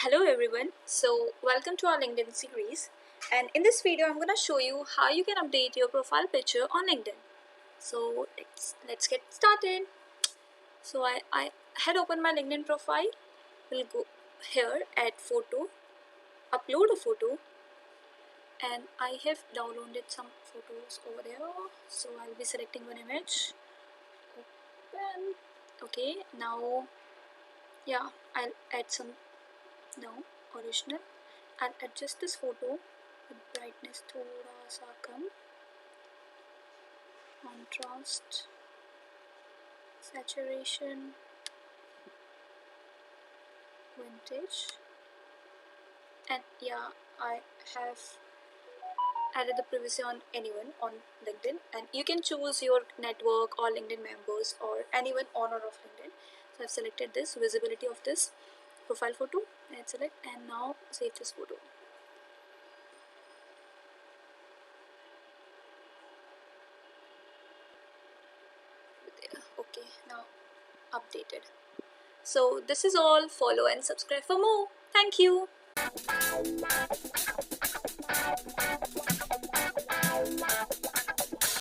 Hello everyone, so welcome to our LinkedIn series, and in this video I'm going to show you how you can update your profile picture on LinkedIn. So let's get started. So I had opened my LinkedIn profile. We'll go here, add photo, upload a photo, and I have downloaded some photos over there. So I'll be selecting one image, open. Okay, now I'll add some now original. I'll adjust this photo with brightness thoda sa kam, contrast, saturation, vintage, and I have added the privacy on anyone on LinkedIn, and you can choose your network or LinkedIn members or anyone on or off LinkedIn. So I've selected this visibility of this profile photo and select, and now save this photo. There. Okay, now updated. So this is all. Follow and subscribe for more. Thank you.